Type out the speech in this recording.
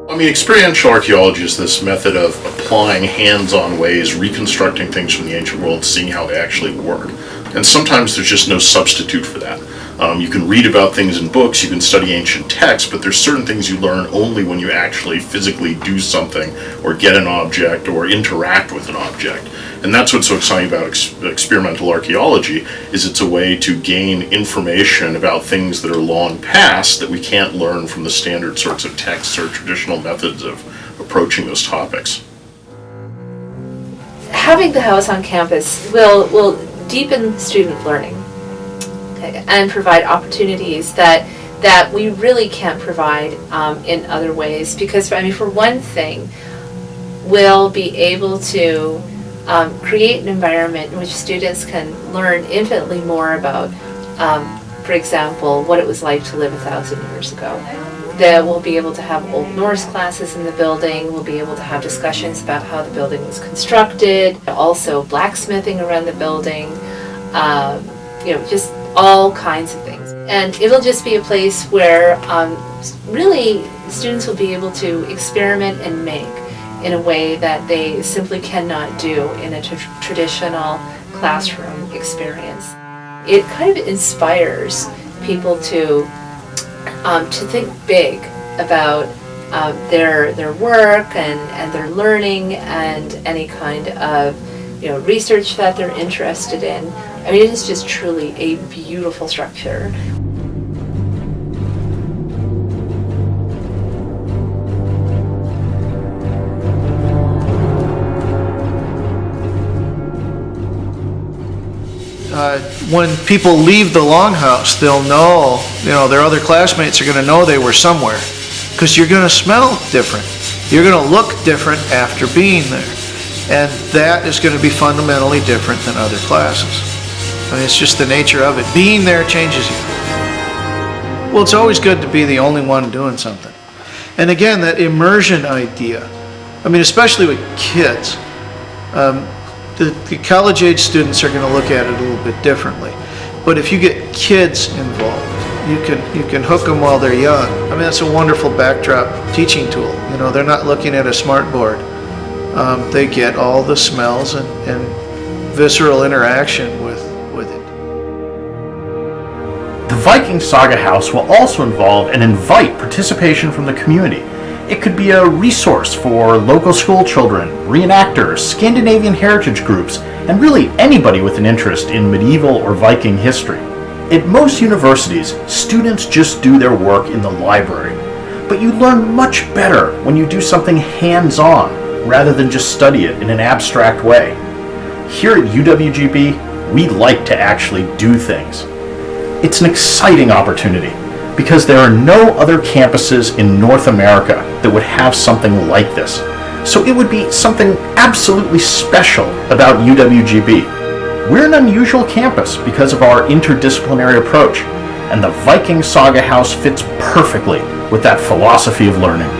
I mean, experiential archaeology is this method of applying hands-on ways, reconstructing things from the ancient world, seeing how they actually work. And sometimes there's just no substitute for that. You can read about things in books, you can study ancient texts, but there's certain things you learn only when you actually physically do something, or get an object, or interact with an object. And that's what's so exciting about experimental archaeology, is it's a way to gain information about things that are long past that we can't learn from the standard sorts of texts or traditional methods of approaching those topics. Having the house on campus will deepen student learning, okay, and provide opportunities that we really can't provide in other ways. Because, I mean, for one thing, we'll be able to create an environment in which students can learn infinitely more about, for example, what it was like to live 1,000 years ago. That we'll be able to have Old Norse classes in the building, we'll be able to have discussions about how the building was constructed, also blacksmithing around the building, just all kinds of things. And it'll just be a place where really students will be able to experiment and make in a way that they simply cannot do in a traditional classroom experience. It kind of inspires people to think big about their work and their learning and any kind of research that they're interested in. I mean, it is just truly a beautiful structure. When people leave the Longhouse, they'll know, their other classmates are going to know they were somewhere, because you're going to smell different. You're going to look different after being there. And that is going to be fundamentally different than other classes. I mean, it's just the nature of it. Being there changes you. Well, it's always good to be the only one doing something. And again, that immersion idea, I mean, especially with kids, the college-age students are going to look at it a little bit differently. But if you get kids involved, you can hook them while they're young. I mean, that's a wonderful backdrop teaching tool. They're not looking at a smart board. They get all the smells and visceral interaction with it. The Viking Saga House will also involve and invite participation from the community. It could be a resource for local school children, reenactors, Scandinavian heritage groups, and really anybody with an interest in medieval or Viking history. At most universities, students just do their work in the library, but you learn much better when you do something hands-on rather than just study it in an abstract way. Here at UWGB, we like to actually do things. It's an exciting opportunity, because there are no other campuses in North America that would have something like this. So it would be something absolutely special about UWGB. We're an unusual campus because of our interdisciplinary approach, and the Viking Saga House fits perfectly with that philosophy of learning.